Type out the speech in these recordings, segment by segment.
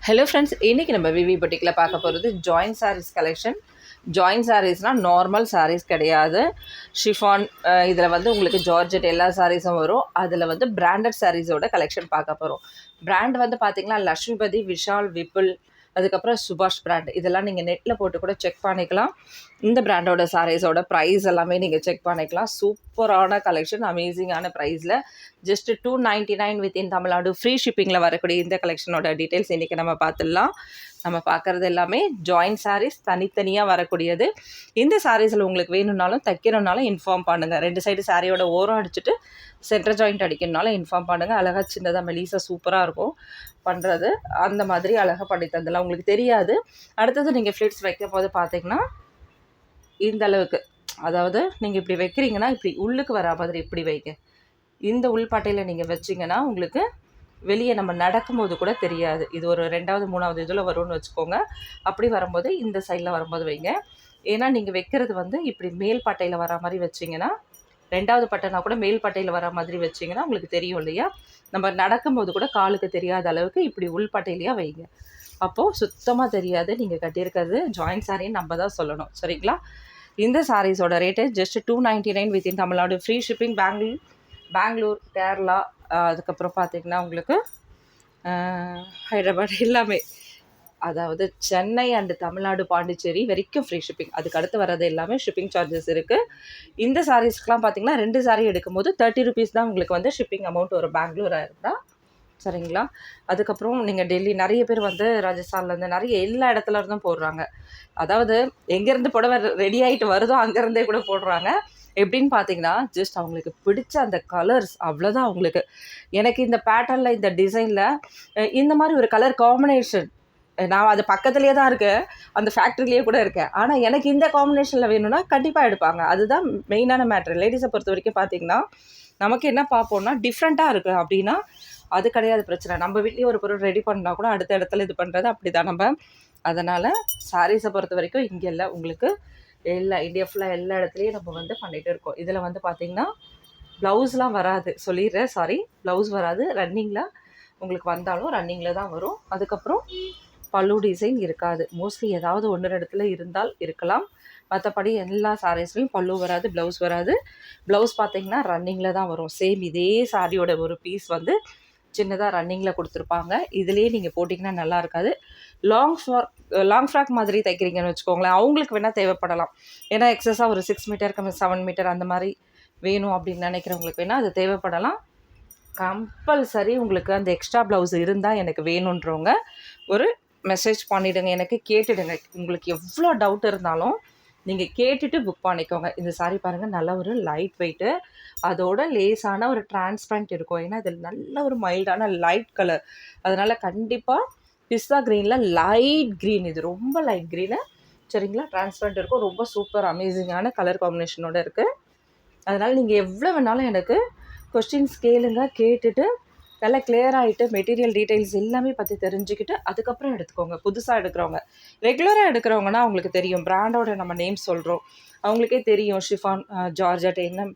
Hello friends, இன்றைக்கி நம்ம விவி பொட்டிக்கில் பார்க்க போகிறது ஜாயின்ட் சாரீஸ் கலெக்ஷன். ஜாயின்ட் சாரீஸ்னால் நார்மல் சாரீஸ் கிடையாது. ஷிஃபான் இதில் வந்து உங்களுக்கு ஜார்ஜெட் எல்லா சாரீஸும் வரும். அதில் வந்து பிராண்டட் சாரீஸோட கலெக்ஷன் பார்க்க போகிறோம். பிராண்ட் வந்து பார்த்திங்கன்னா லக்ஷ்மிபதி, விஷால், விப்புல், அதுக்கப்புறம் சுபாஷ் பிராண்ட். இதெல்லாம் நீங்கள் நெட்டில் போட்டு கூட செக் பண்ணிக்கலாம். இந்த பிராண்டோட சாரீஸோட ப்ரைஸ் எல்லாமே நீங்கள் செக் பண்ணிக்கலாம். சூப்பரான கலெக்ஷன், அமேசிங்கான ப்ரைஸில் ஜஸ்ட் 299 வித்தின் தமிழ்நாடு ஃப்ரீ ஷிப்பிங்கில் வரக்கூடிய இந்த கலெக்ஷனோட டீட்டெயில்ஸ் இன்றைக்கி நம்ம பார்த்துடலாம். நம்ம பார்க்குறது எல்லாமே ஜாயின்ட் சாரீஸ், தனித்தனியாக வரக்கூடியது. இந்த சாரீஸில் உங்களுக்கு வேணும்னாலும் தைக்கிறனாலும் இன்ஃபார்ம் பண்ணுங்கள். 2 சைடு சாரியோட ஓரம் அடிச்சுட்டு சென்டர் ஜாயிண்ட் அடிக்கணுனாலும் இன்ஃபார்ம் பண்ணுங்கள். அழகாக சின்னதாக மெலிசாக சூப்பராக இருக்கும் பண்ணுறது. அந்த மாதிரி அழகாக பண்ணி தந்தலாம், உங்களுக்கு தெரியாது. அடுத்தது நீங்கள் ஃப்ளிட்ஸ் வைக்கும் போது பார்த்தீங்கன்னா இந்த அளவுக்கு, அதாவது நீங்கள் இப்படி வைக்கிறீங்கன்னா இப்படி உள்ளுக்கு வரா மாதிரி இப்படி வைங்க. இந்த உள்பாட்டையில் நீங்கள் வச்சிங்கன்னா உங்களுக்கு வெளியே நம்ம நடக்கும்போது கூட தெரியாது. இது ஒரு 2வது 3வது இதில் வரும்னு வச்சுக்கோங்க. அப்படி வரும்போது இந்த சைடில் வரும்போது வைங்க. ஏன்னா நீங்கள் வைக்கிறது வந்து இப்படி மேல் பட்டையில் வரா மாதிரி வச்சிங்கன்னா, 2வது பட்டைனா கூட மேல் பட்டையில் வரா மாதிரி வச்சிங்கன்னா உங்களுக்கு தெரியும் இல்லையா. நம்ம நடக்கும்போது கூட காலுக்கு தெரியாத அளவுக்கு இப்படி உள்பட்டையிலையா வைங்க. அப்போது சுத்தமாக தெரியாது நீங்கள் கட்டியிருக்கிறது ஜாயின்ட் சாரின்னு நம்ம தான் சொல்லணும். சரிங்களா? இந்த சாரீஸோட rate just 299 within Tamil Nadu free shipping. Bangalore, Kerala, அதுக்கப்புறம் பார்த்திங்கன்னா உங்களுக்கு ஹைதராபாத் எல்லாமே, அதாவது சென்னை அண்டு தமிழ்நாடு, பாண்டிச்சேரி வரைக்கும் ஃப்ரீ ஷிப்பிங். அதுக்கு அடுத்து வர்றது எல்லாமே ஷிப்பிங் சார்ஜஸ் இருக்குது. இந்த சாரீஸ்க்கெலாம் பார்த்திங்கன்னா 2 சாரீ எடுக்கும்போது 30 ருபீஸ் தான் உங்களுக்கு வந்து ஷிப்பிங் அமௌண்ட் வரும், பெங்களூராக இருந்தால். சரிங்களா? அதுக்கப்புறம் நீங்கள் டெல்லி, நிறைய பேர் வந்து ராஜஸ்தான்லேருந்து நிறைய எல்லா இடத்துல இருந்தும் போடுறாங்க. அதாவது எங்கேருந்து புடவை ரெடி ஆகிட்டு வருதோ அங்கேருந்தே கூட போடுறாங்க. எப்படின்னு பார்த்தீங்கன்னா, ஜஸ்ட் அவங்களுக்கு பிடிச்ச அந்த கலர்ஸ் அவ்வளோதான் அவங்களுக்கு. எனக்கு இந்த பேட்டர்னில், இந்த டிசைனில் இந்த மாதிரி ஒரு கலர் காம்பினேஷன், நான் அது பக்கத்துலேயே தான் இருக்கேன், அந்த ஃபேக்ட்ரிலேயே கூட இருக்கேன். ஆனால் எனக்கு இந்த காம்பினேஷனில் வேணும்னா கண்டிப்பாக எடுப்பாங்க. அதுதான் மெயினான மேட்ரு. லேடிஸை பொறுத்த வரைக்கும் பார்த்திங்கன்னா, நமக்கு என்ன பார்ப்போம்னா டிஃப்ரெண்ட்டாக இருக்குது அப்படின்னா அது கிடையாது பிரச்சனை. நம்ம வீட்லேயே ஒரு பொருள் ரெடி பண்ணால் கூட அடுத்த இடத்துல இது பண்ணுறது அப்படி தான் நம்ம. அதனால் சாரீஸை பொறுத்த வரைக்கும் இங்கே இல்லை, உங்களுக்கு எல்லா இந்தியா ஃபுல்லாக எல்லா இடத்துலையும் நம்ம வந்து பண்ணிகிட்டு இருக்கோம். இதில் வந்து பார்த்திங்கன்னா ப்ளவுஸ்லாம் வராது, சொல்லிடுறேன், சாரி, ப்ளவுஸ் வராது. ரன்னிங்கில் உங்களுக்கு வந்தாலும் ரன்னிங்கில் தான் வரும். அதுக்கப்புறம் பல்லு டிசைன் இருக்காது. மோஸ்ட்லி ஏதாவது 1 இடத்துல இருந்தால் இருக்கலாம். மற்றபடி எல்லா சாரீஸ்லையும் பல்லு வராது, ப்ளவுஸ் வராது. ப்ளவுஸ் பார்த்திங்கன்னா ரன்னிங்கில் தான் வரும். சேம் இதே சாரியோட ஒரு பீஸ் வந்து சின்னதாக ரன்னிங்கில் கொடுத்துருப்பாங்க. இதுலேயே நீங்கள் போட்டிங்கன்னா நல்லா இருக்காது. லாங் ஃப்ராக் மாதிரி தைக்கிறீங்கன்னு வச்சுக்கோங்களேன், அவங்களுக்கு வேணால் தேவைப்படலாம். ஏன்னா எக்ஸஸாக ஒரு 6 மீட்டர் 7 மீட்டர் அந்த மாதிரி வேணும் அப்படின்னு நினைக்கிறவங்களுக்கு வேணால் அது தேவைப்படலாம். கம்பல்சரி உங்களுக்கு அந்த எக்ஸ்ட்ரா ப்ளவுஸ் இருந்தால் எனக்கு வேணுன்றவங்க ஒரு மெசேஜ் பண்ணிவிடுங்க, எனக்கு கேட்டுடுங்க. உங்களுக்கு எவ்வளோ டவுட் இருந்தாலும் நீங்கள் கேட்டுட்டு புக் பண்ணிக்கோங்க. இந்த சாரீ பாருங்கள், நல்ல ஒரு லைட் வெயிட்டு, அதோட லேஸான ஒரு டிரான்ஸ்பரண்ட் இருக்கும். ஏன்னா இதில் நல்ல ஒரு மைல்டான லைட் கலர். அதனால் கண்டிப்பாக பிஸ்தா க்ரீனில் லைட் க்ரீன், இது ரொம்ப லைட் க்ரீனு. சரிங்களா? டிரான்ஸ்பரண்ட் இருக்கும், ரொம்ப சூப்பர் அமேசிங்கான கலர் காம்பினேஷனோடு இருக்குது. அதனால் நீங்கள் எவ்வளோ வேணாலும் எனக்கு கொஸ்டின்ஸ் கேளுங்க. கேட்டுட்டு நல்லா கிளியர் ஆகிட்டு மெட்டீரியல் டீட்டெயில்ஸ் எல்லாமே பற்றி தெரிஞ்சுக்கிட்டு அதுக்கப்புறம் எடுத்துக்கோங்க. புதுசாக எடுக்கிறவங்க, ரெகுலராக எடுக்கிறவங்கன்னா அவங்களுக்கு தெரியும், பிராண்டோட நம்ம நேம் சொல்கிறோம், அவங்களுக்கே தெரியும் ஷிஃபான், ஜார்ஜெட் என்ன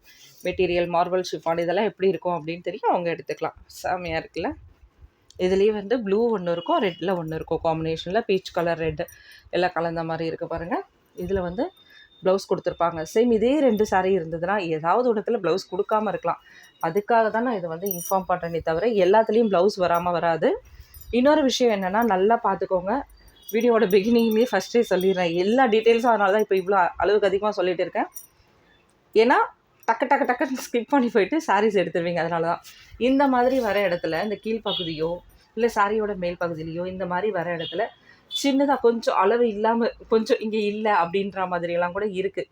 மெட்டீரியல், மார்பல் ஷிஃபான் இதெல்லாம் எப்படி இருக்கும் அப்படின்னு தெரியும், அவங்க எடுத்துக்கலாம். செமையாக இருக்குல்ல? இதுலேயே வந்து ப்ளூ ஒன்று இருக்கும், ரெட்டில் ஒன்று இருக்கும், காம்பினேஷனில் பீச் கலர் ரெட்டு எல்லாம் கலந்த மாதிரி இருக்குது பாருங்கள். இதில் வந்து ப்ளவுஸ் கொடுத்துருப்பாங்க. சேம் இதே 2 சாரீ இருந்ததுன்னா ஏதாவது ஒரு இடத்துல ப்ளவுஸ் கொடுக்காமல் இருக்கலாம். அதுக்காக தான் நான் இதை வந்து இன்ஃபார்ம் பண்ணுறேனே தவிர எல்லாத்துலேயும் ப்ளவுஸ் வராமல் வராது. இன்னொரு விஷயம் என்னென்னா, நல்லா பார்த்துக்கோங்க. வீடியோட பிகினிங்லேயே ஃபஸ்ட்டே சொல்லிடுறேன் எல்லா டீட்டெயில்ஸும். அதனால தான் இப்போ இவ்வளோ அளவுக்கு அதிகமாக சொல்லிகிட்டு இருக்கேன். ஏன்னா டக்குன்னு ஸ்கிப் பண்ணி போயிட்டு சாரீஸ் எடுத்துருவீங்க. அதனால தான் இந்த மாதிரி வர இடத்துல இந்த கீழ்ப்பகுதியோ இல்லை சாரியோட மேல் பகுதியிலையோ இந்த மாதிரி வர இடத்துல சின்னதாக கொஞ்சம் அளவு இல்லாமல் கொஞ்சம் இங்கே இல்லை அப்படின்ற மாதிரியெல்லாம் கூட இருக்குது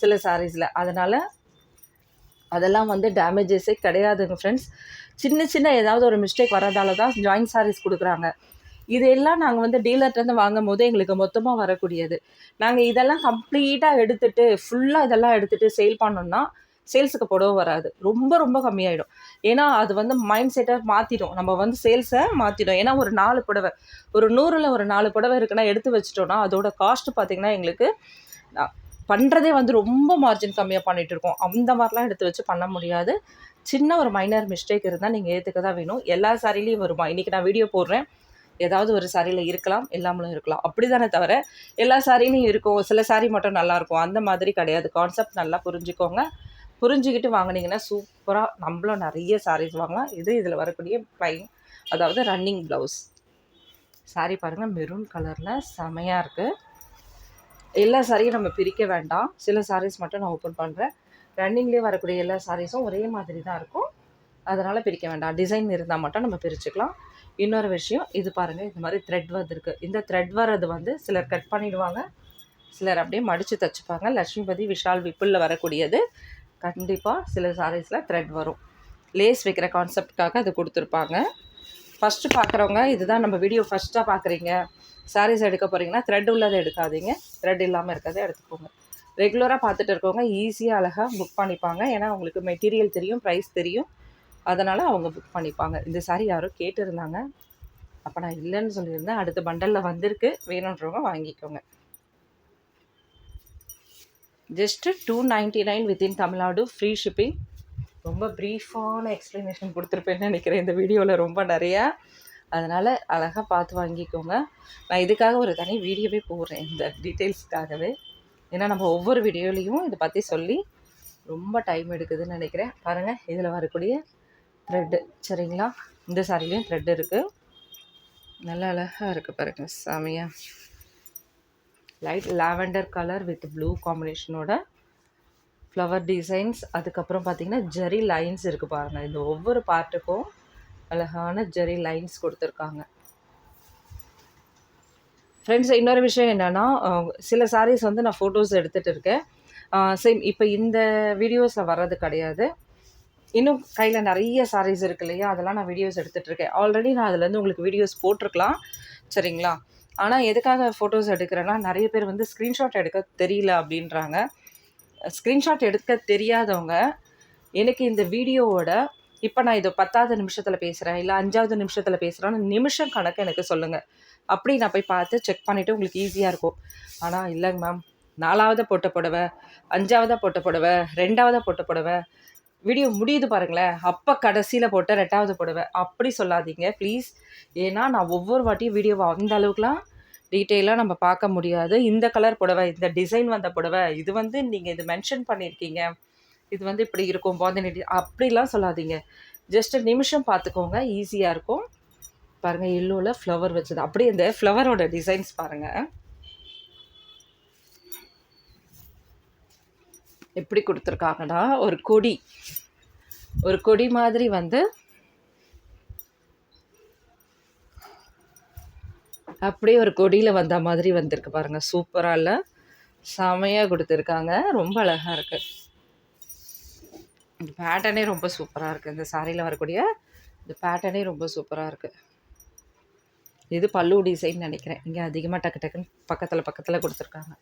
சில சாரீஸில். அதனால் அதெல்லாம் வந்து டேமேஜஸே கிடையாதுங்க ஃப்ரெண்ட்ஸ். சின்ன ஏதாவது ஒரு மிஸ்டேக் வரதால தான் ஜாயின்ட் சாரீஸ் கொடுக்குறாங்க. இதெல்லாம் நாங்கள் வந்து டீலர்கிட்டருந்து வாங்கும் போது எங்களுக்கு மொத்தமாக வரக்கூடியது. நாங்கள் இதெல்லாம் கம்ப்ளீட்டாக எடுத்துகிட்டு ஃபுல்லாக இதெல்லாம் எடுத்துகிட்டு சேல் பண்ணோம்னா சேல்ஸுக்கு புடவை வராது, ரொம்ப கம்மியாயிடும். ஏன்னா அது வந்து மைண்ட் செட்டை மாற்றிடும், நம்ம வந்து சேல்ஸை மாற்றிடும். ஏன்னா ஒரு 4 புடவை, ஒரு 100ல் ஒரு 4 புடவை இருக்குன்னா எடுத்து வச்சிட்டோன்னா அதோட காஸ்ட்டு பார்த்திங்கன்னா எங்களுக்கு பண்ணுறதே வந்து ரொம்ப மார்ஜின் கம்மியாக பண்ணிகிட்டு இருக்கோம். அந்த மாதிரிலாம் எடுத்து வச்சு பண்ண முடியாது. சின்ன ஒரு மைனர் மிஸ்டேக் இருந்தால் நீங்கள் ஏற்றுக்க தான் வேணும். எல்லா சாரிலையும் வருமா, இன்றைக்கி நான் வீடியோ போடுறேன், ஏதாவது ஒரு சாரியில் இருக்கலாம், இல்லாமலும் இருக்கலாம். அப்படி தானே தவிர எல்லா சாரிலையும் இருக்கும், சில சாரி மட்டும் நல்லாயிருக்கும், அந்த மாதிரி கிடையாது. கான்செப்ட் நல்லா புரிஞ்சுக்கோங்க. புரிஞ்சுக்கிட்டு வாங்கினீங்கன்னா சூப்பராக நம்மளும் நிறைய சாரீஸ் வாங்கலாம். இதில் வரக்கூடிய ப்ளைன், அதாவது ரன்னிங் ப்ளவுஸ் சாரீ பாருங்கள், மெரூன் கலரில் செமையாக இருக்குது. எல்லா சாரியும் நம்ம பிரிக்க வேண்டாம், சில சாரீஸ் மட்டும் நான் ஓப்பன் பண்ணுறேன். ரன்னிங்லேயே வரக்கூடிய எல்லா சாரீஸும் ஒரே மாதிரி தான் இருக்கும், அதனால் பிரிக்க வேண்டாம். டிசைன் இருந்தால் மட்டும் நம்ம பிரிச்சுக்கலாம். இன்னொரு விஷயம், இது பாருங்கள், இது மாதிரி த்ரெட் வந்திருக்கு. இந்த த்ரெட் வரது வந்து சிலர் கட் பண்ணிவிடுவாங்க, சிலர் அப்படியே மடித்து தைச்சிப்பாங்க. லக்ஷ்மிபதி, விஷால், விப்புலில் வரக்கூடியது. கண்டிப்பாக சில சாரீஸில் த்ரெட் வரும். லேஸ் வைக்கிற கான்செப்டுக்காக அது கொடுத்துருப்பாங்க. ஃபஸ்ட்டு பார்க்குறவங்க, இதுதான் நம்ம வீடியோ ஃபஸ்ட்டாக பார்க்குறீங்க, சாரீஸ் எடுக்க போகிறீங்கன்னா த்ரெட் உள்ளதை எடுக்காதீங்க, த்ரெட் இல்லாமல் இருக்கிறத எடுத்துக்கோங்க. ரெகுலராக பார்த்துட்டு இருக்கவங்க ஈஸியாக அழகாக புக் பண்ணிப்பாங்க. ஏன்னா அவங்களுக்கு மெட்டீரியல் தெரியும், ப்ரைஸ் தெரியும், அதனால் அவங்க புக் பண்ணிப்பாங்க. இந்த சாரீ யாரோ கேட்டிருந்தாங்க, அப்போ நான் இல்லைன்னு சொல்லியிருந்தேன். அடுத்த பண்டலில் வந்திருக்கு, வேணுன்றவங்க வாங்கிக்கோங்க. Just 299 within Tamil Nadu, free shipping. ரொம்ப ப்ரீஃபான எக்ஸ்ப்ளனேஷன் கொடுத்துருப்பேன்னு நினைக்கிறேன் இந்த வீடியோவில், ரொம்ப நிறையா. அதனால் அழகாக பார்த்து வாங்கிக்கோங்க. நான் இதுக்காக ஒரு தனி வீடியோவே போடுறேன், இந்த டீட்டெயில்ஸ்க்காகவே. ஏன்னா நம்ம ஒவ்வொரு வீடியோலையும் இதை பற்றி சொல்லி ரொம்ப டைம் எடுக்குதுன்னு நினைக்கிறேன். பாருங்கள், இதில் வரக்கூடிய த்ரெட்டு, சரிங்களா? இந்த சாரிலையும் த்ரெட் இருக்குது, நல்லா அழகாக இருக்குது பாருங்கள், செமையாக. Light lavender colour with blue காம்பினேஷனோட ஃப்ளவர் டிசைன்ஸ். அதுக்கப்புறம் பார்த்திங்கன்னா ஜெரி லைன்ஸ் இருக்குது பாருங்கள். இந்த ஒவ்வொரு பார்ட்டுக்கும் அழகான ஜெரி லைன்ஸ் கொடுத்துருக்காங்க. ஃப்ரெண்ட்ஸ், இன்னொரு விஷயம் என்னென்னா, சில சாரீஸ் வந்து நான் ஃபோட்டோஸ் எடுத்துகிட்டு இருக்கேன். சேம் இப்போ இந்த வீடியோஸில் வர்றது கிடையாது. இன்னும் கையில் நிறைய சாரீஸ் இருக்குது இல்லையா, அதெல்லாம் நான் வீடியோஸ் எடுத்துகிட்ருக்கேன். ஆல்ரெடி நான் அதுலேருந்து உங்களுக்கு வீடியோஸ் போட்டிருக்கலாம், சரிங்களா? ஆனால் எதுக்காக ஃபோட்டோஸ் எடுக்கிறேன்னா, நிறைய பேர் வந்து ஸ்க்ரீன்ஷாட் எடுக்க தெரியல அப்படின்றாங்க. ஸ்க்ரீன்ஷாட் எடுக்க தெரியாதவங்க எனக்கு இந்த வீடியோவோட இப்போ நான் இது 10வது நிமிஷத்தில் பேசுகிறேன், இல்லை 5வது நிமிஷத்தில் பேசுகிறேன்னு நிமிஷம் கணக்கு எனக்கு சொல்லுங்கள். அப்படி நான் போய் பார்த்து செக் பண்ணிவிட்டு உங்களுக்கு ஈஸியாக இருக்கும். ஆனால் இல்லைங்க மேம், 4வது போட்ட புடவை, 5வது போட்ட புடவை, 2வது போட்ட புடவை, வீடியோ முடியுது பாருங்களேன், அப்போ கடைசியில் போட்ட 2வது புடவை, அப்படி சொல்லாதீங்க ப்ளீஸ். ஏன்னா நான் ஒவ்வொரு வாட்டியும் வீடியோவை அந்த அளவுக்குலாம் டீட்டெயிலாக நம்ம பார்க்க முடியாது. இந்த கலர் புடவை, இந்த டிசைன் வந்த புடவை, இது வந்து நீங்கள் இது மென்ஷன் பண்ணியிருக்கீங்க, இது வந்து இப்படி இருக்கும் பாந்தினி, அப்படிலாம் சொல்லாதீங்க. ஜஸ்ட் நிமிஷம் பார்த்துக்கோங்க, ஈஸியாக இருக்கும். பாருங்கள், எல்லோவில் ஃப்ளவர் வச்சது, அப்படியே இந்த ஃப்ளவரோட டிசைன்ஸ் பாருங்கள் எப்படி கொடுத்துருக்காங்கன்னா, ஒரு கொடி மாதிரி வந்து அப்படியே ஒரு கொடியில் வந்த மாதிரி வந்திருக்கு பாருங்கள். சூப்பராக இல்லை, செமையாக கொடுத்துருக்காங்க, ரொம்ப அழகாக இருக்குது. இந்த பேட்டர்னே ரொம்ப சூப்பராக இருக்குது. இந்த சாரியில் வரக்கூடிய இந்த பேட்டர்னே ரொம்ப சூப்பராக இருக்குது. இது பல்லு டிசைன் நினைக்கிறேன். இங்கே அதிகமாக டக்குன்னு பக்கத்தில் கொடுத்துருக்காங்க.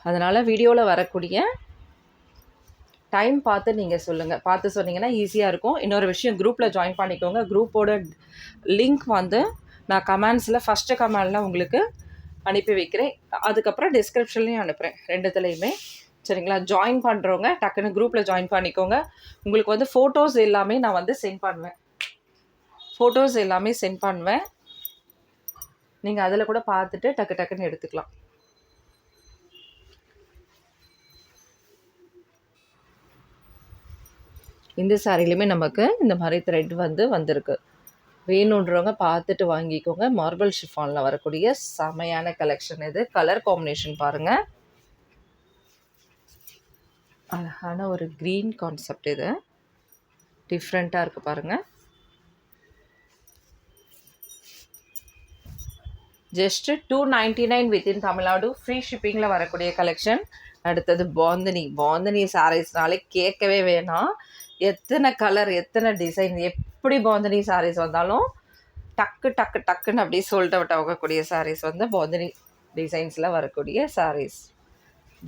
அதனால் வீடியோவில் வரக்கூடிய டைம் பார்த்து நீங்கள் சொல்லுங்கள், பார்த்து சொன்னீங்கன்னா ஈஸியாக இருக்கும். இன்னொரு விஷயம், குரூப்பில் ஜாயின் பண்ணிக்கோங்க. குரூப்போட லிங்க் வந்து நான் கமெண்ட்ஸில் ஃபஸ்ட்டு கமெண்டில் உங்களுக்கு அனுப்பி வைக்கிறேன், அதுக்கப்புறம் டிஸ்கிரிப்ஷன்லேயும் அனுப்புகிறேன், ரெண்டுத்துலேயுமே, சரிங்களா? ஜாயின் பண்ணுறவங்க டக்குன்னு குரூப்பில் ஜாயின் பண்ணிக்கோங்க. உங்களுக்கு வந்து ஃபோட்டோஸ் எல்லாமே நான் வந்து சென்ட் பண்ணுவேன், நீங்கள் அதில் கூட பார்த்துட்டு டக்குன்னு எடுத்துக்கலாம். இந்த சாரிலையுமே நமக்கு இந்த மாதிரி த்ரெட் வந்திருக்கு. வேணுன்றவங்க பார்த்துட்டு வாங்கிக்கோங்க. மார்பிள் ஷிஃபானில் வரக்கூடிய செமையான கலெக்ஷன் இது. கலர் காம்பினேஷன் பாருங்கள், அழகான ஒரு க்ரீன் கான்செப்ட், இது டிஃப்ரெண்ட்டாக இருக்குது பாருங்கள். ஜஸ்ட்டு 299 வித்தின் தமிழ்நாடு, ஃப்ரீ ஷிப்பிங்கில் வரக்கூடிய கலெக்ஷன். அடுத்தது பாந்தினி சாரீஸ்னாலே கேட்கவே வேணாம். எத்தனை கலர், எத்தனை டிசைன், எப்படி பாந்தினி சாரீஸ் வந்தாலும் டக்குன்னு அப்படியே சோல்ட் அவுட் ஆகக்கூடிய சாரீஸ் வந்து பாந்தினி டிசைன்ஸில் வரக்கூடிய sarees.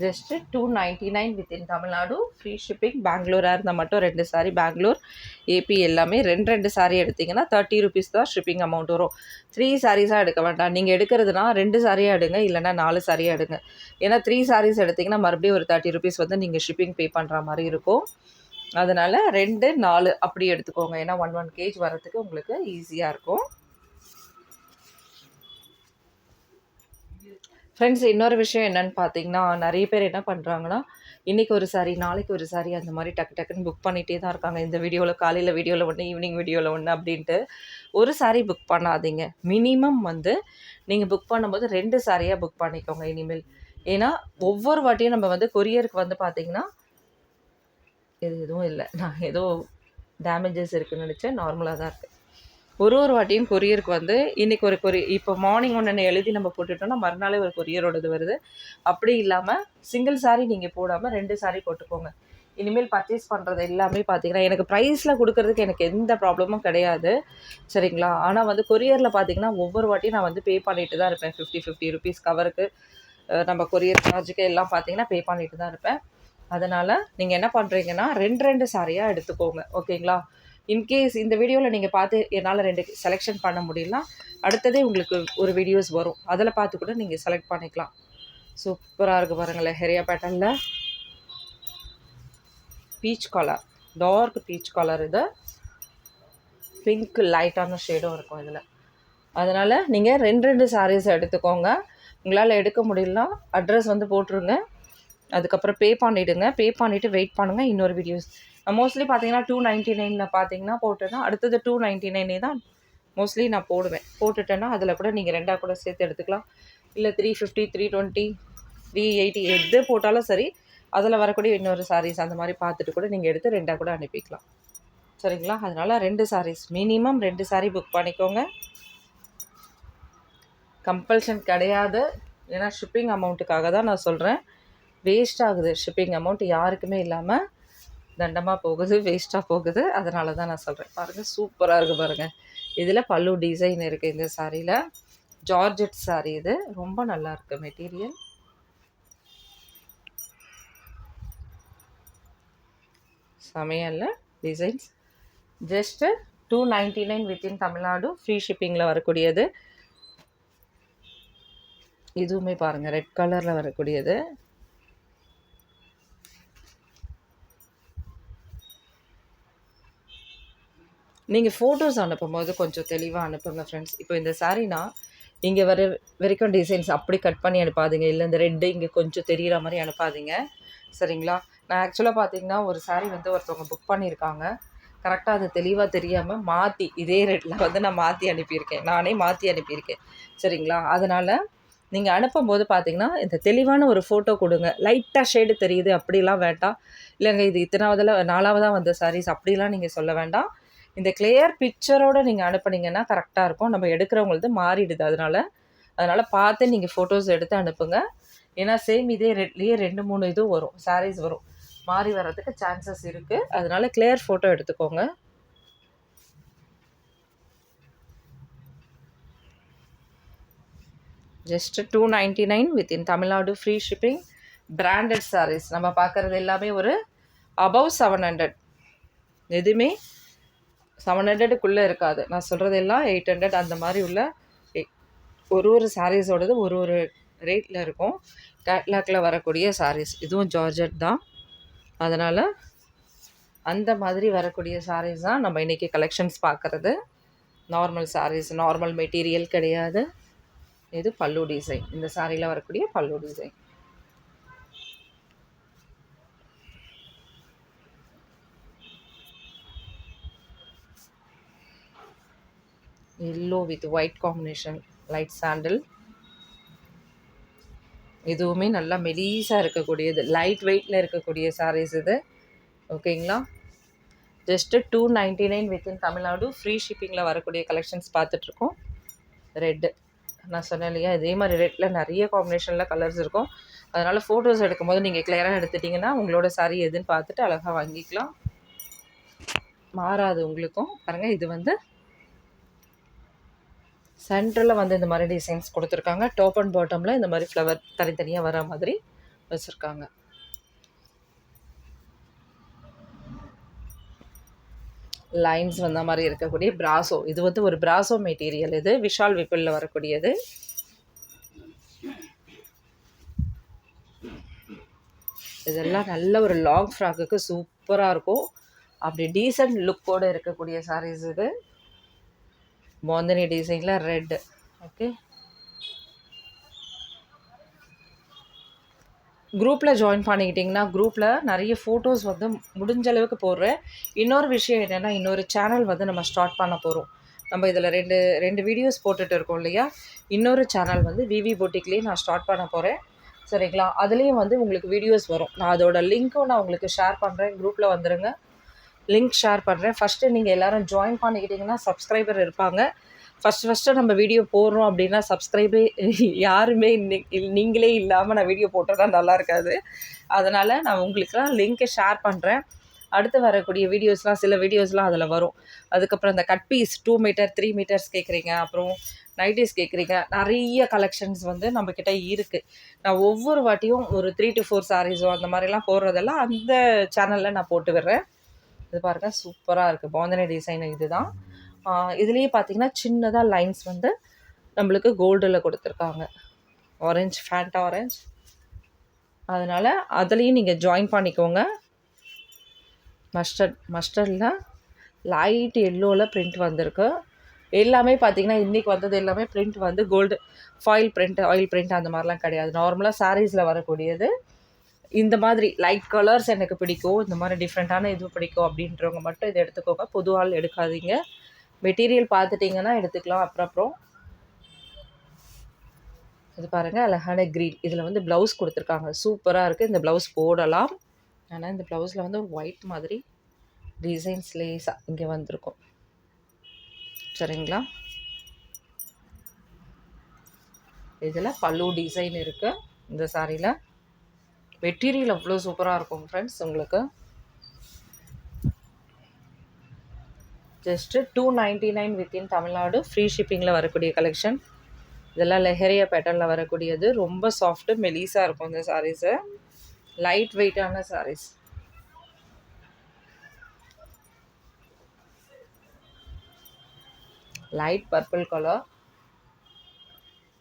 Just 299 within Tamil Nadu, free shipping. பெங்களூராக இருந்தால் மட்டும் 2 சாரீ, பெங்களூர், ஏபி எல்லாமே 2 சாரீ எடுத்திங்கன்னா 30 ருபீஸ் தான் ஷிப்பிங் அமௌண்ட் வரும். 3 சாரீஸாக எடுக்க வேண்டாம். நீங்கள் எடுக்கிறதுனா 2 சாரியாக எடுங்க, இல்லைனா 4 சாரியாக எடுங்க. ஏன்னா 3 சாரீஸ் எடுத்திங்கன்னா மறுபடியும் ஒரு 30 ருபீஸ் வந்து நீங்கள் ஷிப்பிங் பே பண்ணுற மாதிரி இருக்கும். அதனால் 2, 4 அப்படி எடுத்துக்கோங்க. ஏன்னா 1 kg வரத்துக்கு உங்களுக்கு ஈஸியாக இருக்கும். ஃப்ரெண்ட்ஸ், இன்னொரு விஷயம் என்னன்னு பார்த்தீங்கன்னா, நெறைய பேர் என்ன பண்ணுறாங்கன்னா, இன்னைக்கு ஒரு சாரி, நாளைக்கு ஒரு சாரி அந்த மாரி டக்கு டக்குன்னு புக் பண்ணிட்டே தான் இருக்காங்க. இந்த வீடியோல காலையில வீடியோல ஒண்ணு, ஈவினிங் வீடியோல ஒண்ணு அப்டின்ட்டு. ஒரு சாரி புக் பண்ணாதீங்க. மினிமம் வந்து நீங்க புக் பண்ணும்போது 2 சாரியா புக் பண்ணிக்கோங்க இனிமேல். ஏன்னா, ஒவ்வொரு வாட்டியும் நம்ம வந்து கொரியருக்கு வந்து பார்த்தீங்கன்னா, இது எதுவும் இல்ல. நான் ஏதோ டேமேஜஸ் இருக்குன்னு நெனச்சேன். நார்மலா தான் இருக்கு. ஒரு வாட்டியும் கொரியருக்கு வந்து இன்னைக்கு ஒரு இப்போ மார்னிங் ஒன்று எழுதி நம்ம போட்டுட்டோம்னா மறுநாளே ஒரு கொரியரோடது வருது. அப்படி இல்லாமல் சிங்கிள் சாரி நீங்கள் போடாமல் 2 சாரி போட்டுக்கோங்க. இனிமேல் பர்ச்சேஸ் பண்ணுறது எல்லாமே பார்த்தீங்கன்னா எனக்கு ப்ரைஸில் கொடுக்கறதுக்கு எனக்கு எந்த ப்ராப்ளமும் கிடையாது, சரிங்களா? ஆனால் வந்து கொரியரில் பார்த்தீங்கன்னா ஒவ்வொரு வாட்டியும் நான் வந்து பே பண்ணிட்டு தான் இருப்பேன். 50 ருபீஸ் கவருக்கு, நம்ம கொரியர் சார்ஜுக்கு எல்லாம் பார்த்தீங்கன்னா பே பண்ணிட்டு தான் இருப்பேன். அதனால் நீங்கள் என்ன பண்ணுறீங்கன்னா 2 சாரியாக எடுத்துக்கோங்க, ஓகேங்களா? இன்கேஸ் இந்த வீடியோவில் நீங்கள் பார்த்து என்னால் 2 செலெக்ஷன் பண்ண முடியலனா அடுத்ததே உங்களுக்கு ஒரு வீடியோஸ் வரும், அதில் பார்த்து கூட நீங்கள் செலக்ட் பண்ணிக்கலாம். சூப்பராக இருக்குது பாருங்களேன். ஹெரியா பேட்டர்னில் peach colour, dark peach colour, இது பிங்க் லைட்டான ஷேடும் இருக்கும் இதில். அதனால் நீங்கள் 2 சாரீஸ் எடுத்துக்கோங்க. உங்களால் எடுக்க முடியலனா அட்ரஸ் வந்து போட்டுருங்க, அதுக்கப்புறம் பே பண்ணிவிடுங்க. பே பண்ணிவிட்டு வெயிட் பண்ணுங்கள். இன்னொரு வீடியோஸ் மோஸ்ட்லி பார்த்தீங்கன்னா 299 பார்த்தீங்கன்னா போட்டேன்னா அடுத்தது 299 தான் மோஸ்ட்லி நான் போடுவேன். போட்டுட்டேன்னா அதில் கூட நீங்கள் 2 கூட சேர்த்து எடுத்துக்கலாம். இல்லை 350, 320, 380 எது போட்டாலும் சரி, அதில் வரக்கூடிய இன்னொரு சாரீஸ் அந்த மாதிரி பார்த்துட்டு கூட நீங்கள் எடுத்து 2 கூட அனுப்பிக்கலாம், சரிங்களா? அதனால் 2 சாரீஸ், மினிமம் 2 சாரீ புக் பண்ணிக்கோங்க. கம்பல்ஷன் கிடையாது. ஏன்னா ஷிப்பிங் அமௌண்ட்டுக்காக தான் நான் சொல்கிறேன். வேஸ்ட் ஆகுது ஷிப்பிங் அமௌண்ட், யாருக்குமே இல்லாமல் தண்டமாக போகுது, வேஸ்ட்டாக போகுது. அதனால தான் நான் சொல்கிறேன். பாருங்கள், சூப்பராக இருக்குது பாருங்கள். இதில் பல்லு டிசைன் இருக்குது இந்த சாரியில். ஜார்ஜெட் சாரி இது, ரொம்ப நல்லா இருக்குது மெட்டீரியல். சமையலில் designs. Just 299 within Tamil Nadu, free ஷிப்பிங்கில் வரக்கூடியது. இதுவுமே பாருங்கள், ரெட் கலரில் வரக்கூடியது. நீங்கள் ஃபோட்டோஸ் அனுப்பும்போது கொஞ்சம் தெளிவாக அனுப்புங்க ஃப்ரெண்ட்ஸ். இப்போ இந்த சாரீனா இங்கே வரைக்கும் டிசைன்ஸ் அப்படி கட் பண்ணி அனுப்பாதீங்க. இல்லை இந்த ரெட்டு இங்கே கொஞ்சம் தெரிகிற மாதிரி அனுப்பாதீங்க, சரிங்களா? நான் ஆக்சுவலாக பார்த்தீங்கன்னா ஒரு சாரீ வந்து ஒருத்தவங்க புக் பண்ணியிருக்காங்க. கரெக்டாக அது தெளிவாக தெரியாமல் மாற்றி இதே ரேட்டில் வந்து நான் மாற்றி அனுப்பியிருக்கேன். நானே மாற்றி அனுப்பியிருக்கேன், சரிங்களா? அதனால் நீங்கள் அனுப்பும்போது பார்த்தீங்கன்னா இந்த தெளிவான ஒரு ஃபோட்டோ கொடுங்க. லைட்டாக ஷேடு தெரியுது அப்படிலாம் வேண்டாம். இல்லைங்க இது இத்தனாவதில் 4வதாக வந்த சாரீஸ் அப்படிலாம் நீங்கள் சொல்ல வேண்டாம். இந்த கிளியர் பிக்சரோடு நீங்கள் அனுப்புனீங்கன்னா கரெக்டாக இருக்கும். நம்ம எடுக்கிறவங்களது மாறிடுது. அதனால் பார்த்து நீங்கள் ஃபோட்டோஸ் எடுத்து அனுப்புங்க. ஏன்னா சேம் இதே ரேட்லேயே 2-3 இதுவும் வரும், சாரீஸ் வரும். மாறி வர்றதுக்கு சான்சஸ் இருக்குது. அதனால் கிளியர் ஃபோட்டோ எடுத்துக்கோங்க. Just 299 within Tamil Nadu, free shipping. Branded saris நம்ம பார்க்குறது எல்லாமே ஒரு அபவ் 700, எதுவுமே 700க்குள்ளே இருக்காது. நான் சொல்கிறது எல்லாம் 800 அந்த மாதிரி உள்ள ஒரு சாரீஸோடது ஒரு ரேட்டில் இருக்கும். கேட்லாகில் வரக்கூடிய சாரீஸ் இதுவும் ஜார்ஜெட் தான். அதனால் அந்த மாதிரி வரக்கூடிய சாரீஸ் தான் நம்ம இன்றைக்கி கலெக்ஷன்ஸ் பார்க்குறது. நார்மல் சாரீஸ், நார்மல் மெட்டீரியல் கிடையாது. இது பல்லு டிசைன், இந்த சாரியில் வரக்கூடிய பல்லு design. Yellow with white combination, light சாண்டில். இதுவுமே நல்லா மெலீஸாக இருக்கக்கூடியது, லைட் வெயிட்டில் இருக்கக்கூடிய சாரீஸ் இது, ஓகேங்களா? ஜஸ்ட்டு 299 வித்தின் தமிழ்நாடு, ஃப்ரீ ஷிப்பிங்கில் வரக்கூடிய கலெக்ஷன்ஸ் பார்த்துட்ருக்கோம். ரெட்டு நான் சொன்னேன் இல்லையா, இதே மாதிரி ரெட்டில் நிறைய காம்பினேஷனில் கலர்ஸ் இருக்கும். அதனால் ஃபோட்டோஸ் எடுக்கும்போது நீங்கள் கிளியராக எடுத்துட்டிங்கன்னா உங்களோட சாரீ எதுன்னு பார்த்துட்டு அழகாக வாங்கிக்கலாம். மாறாது உங்களுக்கும். பாருங்கள், இது வந்து சென்டரில் வந்து இந்த மாதிரி டிசைன்ஸ் கொடுத்துருக்காங்க. டாப் அண்ட் பாட்டமில் இந்த மாதிரி ஃப்ளவர் தனித்தனியாக வர மாதிரி வச்சுருக்காங்க. லைன்ஸ் வந்த மாதிரி இருக்கக்கூடிய பிராசோ, இது வந்து ஒரு பிராசோ மெட்டீரியல். இது விஷால் விப்பிளில் வரக்கூடியது. இதெல்லாம் நல்ல ஒரு லாங் ஃப்ராக்குக்கு சூப்பராக இருக்கும். அப்படி டீசன்ட் லுக்கோடு இருக்கக்கூடிய சாரீஸ் இது. பாந்தினி டிசைனில் ரெட், ஓகே. குரூப்பில் ஜாயின் பண்ணிக்கிட்டிங்கன்னா குரூப்பில் நிறைய ஃபோட்டோஸ் வந்து முடிஞ்ச அளவுக்கு போடுறேன். இன்னொரு விஷயம் என்னென்னா, இன்னொரு சேனல் வந்து நம்ம ஸ்டார்ட் பண்ண போகிறோம். நம்ம இதில் ரெண்டு வீடியோஸ் போட்டுட்டு இருக்கோம் இல்லையா? இன்னொரு சேனல் வந்து விவி பொட்டிக்லேயே நான் ஸ்டார்ட் பண்ண போகிறேன். சரிங்களா? அதுலேயும் வந்து உங்களுக்கு வீடியோஸ் வரும். நான் அதோட லிங்க்கும் நான் உங்களுக்கு ஷேர் பண்ணுறேன். குரூப்பில் வந்துடுங்க. லிங்க் ஷேர் பண்ணுறேன். ஃபஸ்ட்டு நீங்கள் எல்லோரும் ஜாயின் பண்ணிக்கிட்டிங்கன்னா சப்ஸ்கிரைபர் இருப்பாங்க. ஃபஸ்ட்டு நம்ம வீடியோ போடுறோம் அப்படின்னா சப்ஸ்கிரைபே யாருமே நீங்களே இல்லாமல் நான் வீடியோ போட்டோன்னா நல்லா இருக்காது. அதனால் நான் உங்களுக்குலாம் லிங்க்கை ஷேர் பண்ணுறேன். அடுத்து வரக்கூடிய வீடியோஸ்லாம் சில வீடியோஸ்லாம் அதில் வரும். அதுக்கப்புறம் இந்த கட் பீஸ் 2 மீட்டர் 3 மீட்டர்ஸ் கேட்குறீங்க, அப்புறம் நைட்டிஸ் கேட்குறீங்க. நிறைய கலெக்ஷன்ஸ் வந்து நம்மக்கிட்ட இருக்குது. நான் ஒவ்வொரு வாட்டியும் ஒரு 3 to 4 சாரீஸோ அந்த மாதிரிலாம் போடுறதெல்லாம் அந்த சேனலில் நான் போட்டு விடுறேன். இது பாருங்கள், சூப்பராக இருக்குது. பாந்தனி டிசைன் இது தான். இதுலேயே பார்த்தீங்கன்னா சின்னதாக லைன்ஸ் வந்து நம்மளுக்கு கோல்டில் கொடுத்துருக்காங்க. Orange, Fanta orange. அதனால் அதுலேயும் நீங்கள் ஜாயின் பண்ணிக்கோங்க. மஸ்டர்டில் லைட் எல்லோவில் பிரிண்ட் வந்திருக்கு. எல்லாமே பார்த்தீங்கன்னா இன்றைக்கி வந்தது எல்லாமே பிரிண்ட் வந்து gold foil print, oil print அந்த மாதிரிலாம் கிடையாது. நார்மலாக சாரீஸில் வரக்கூடியது. இந்த மாதிரி லைட் கலர்ஸ் எனக்கு பிடிக்கும், இந்த மாதிரி டிஃப்ரெண்ட்டான இது பிடிக்கும் அப்படின்றவங்க மட்டும் இதை எடுத்துக்கோங்க. பொது ஆள் எடுக்காதீங்க. மெட்டீரியல் பார்த்துட்டிங்கன்னா எடுத்துக்கலாம். அப்புறம் இது பாருங்கள், அழகான க்ரீன். இதில் வந்து ப்ளவுஸ் கொடுத்துருக்காங்க. சூப்பராக இருக்குது. இந்த ப்ளவுஸ் போடலாம். ஆனால் இந்த ப்ளவுஸில் வந்து ஒரு ஒயிட் மாதிரி டிசைன்ஸ் லேஸாக இங்கே வந்திருக்கும். சரிங்களா? இதில் பல்லு டிசைன் இருக்குது இந்த சாரியில். மெட்டீரியல் அவ்வளோ சூப்பராக இருக்கும் ஃப்ரெண்ட்ஸ். உங்களுக்கு ஜஸ்ட்டு 299 வித்தின் தமிழ்நாடு. ஃப்ரீ ஷிப்பிங்கில் வரக்கூடிய கலெக்ஷன். இதெல்லாம் லெஹரியா பேட்டர்னில் வரக்கூடியது. ரொம்ப சாஃப்ட்டு மெலிஸாக இருக்கும் இந்த சாரீஸு. லைட் வெயிட்டான saris. Light purple colour,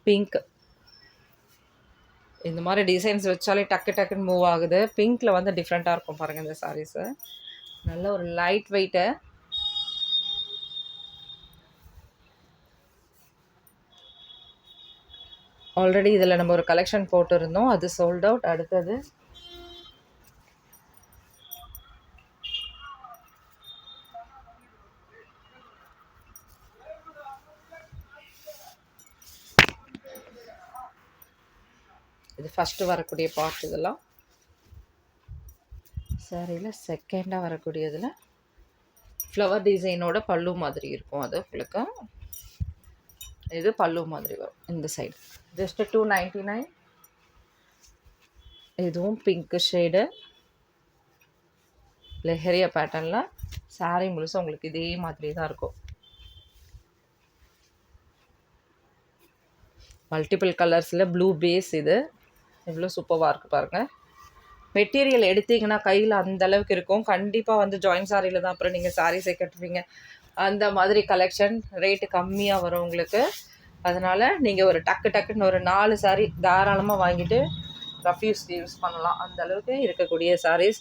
pink. இந்த மாதிரி டிசைன்ஸ் வச்சாலே டக்குன்னு மூவ் ஆகுது. பிங்க்கில் வந்து டிஃப்ரெண்ட்டாக இருக்கும் பாருங்கள் இந்த சாரீஸு. நல்ல ஒரு லைட் வெயிட்டு. ஆல்ரெடி இதில் நம்ம ஒரு கலெக்ஷன் போட்டிருந்தோம், அது சோல்ட் அவுட். அடுத்தது இது ஃபஸ்ட்டு வரக்கூடிய பார்ட். இதெல்லாம் சாரியில் செகண்டாக வரக்கூடியதில் ஃப்ளவர் டிசைனோட பல்லு மாதிரி இருக்கும். அது உங்களுக்கு இது பல்லு மாதிரி வரும் இந்த சைடு. ஜஸ்ட்டு 299. இதுவும் பிங்க்கு ஷேடு லெஹரியா பேட்டர்னில். சாரீ முழுசும் உங்களுக்கு இதே மாதிரி தான் இருக்கும். மல்டிபிள் கலர்ஸில் ப்ளூ பேஸ். இது எவ்வளோ சூப்பராக இருக்குது பாருங்கள். மெட்டீரியல் எடுத்திங்கன்னா கையில் அந்தளவுக்கு இருக்கும். கண்டிப்பாக வந்து ஜாயின் சாரியில் தான் அப்புறம் நீங்கள் சாரீஸை கட்டுவீங்க. அந்த மாதிரி கலெக்ஷன் ரேட்டு கம்மியாக வரும் உங்களுக்கு. அதனால் நீங்கள் ஒரு டக்குன்னு ஒரு 4 சாரீ தாராளமாக வாங்கிட்டு ரஃப் யூஸ் பண்ணலாம். அந்தளவுக்கு இருக்கக்கூடிய சாரீஸ்.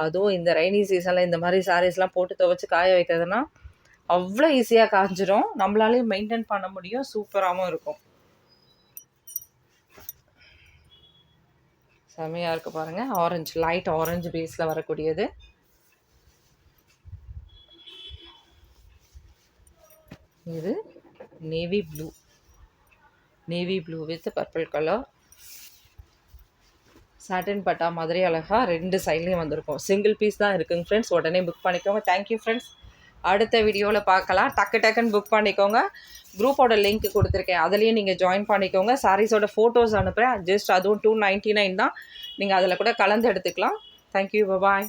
அதுவும் இந்த ரெய்னி சீசனில் இந்த மாதிரி சாரீஸ்லாம் போட்டு துவைச்சி காய வைக்கிறதுனா அவ்வளோ ஈஸியாக காஞ்சிரும். நம்மளாலேயும் மெயின்டைன் பண்ண முடியும். சூப்பராகவும் இருக்கும். செம்மையாக இருக்குது பாருங்கள். ஆரஞ்சு, லைட் ஆரஞ்சு பேஸில் வரக்கூடியது. இது navy blue with purple colour. Satin பட்டா மாதிரி அழகாக 2 சைட்லேயும் வந்திருக்கும். சிங்கிள் பீஸ் தான் இருக்குங்க ஃப்ரெண்ட்ஸ். உடனே புக் பண்ணிக்கோங்க. Thank you friends. அடுத்த வீடியோவில் பார்க்கலாம். டக்குன்னு புக் பண்ணிக்கோங்க. குரூப்போட லிங்க் கொடுத்துருக்கேன், அதுலேயும் நீங்கள் ஜாயின் பண்ணிக்கோங்க. சாரீஸோட ஃபோட்டோஸ் அனுப்புகிறேன். ஜஸ்ட் அதுவும் 299 தான். நீங்கள் அதில் கூட கலந்து எடுத்துக்கலாம். தேங்க்யூ, பாய்.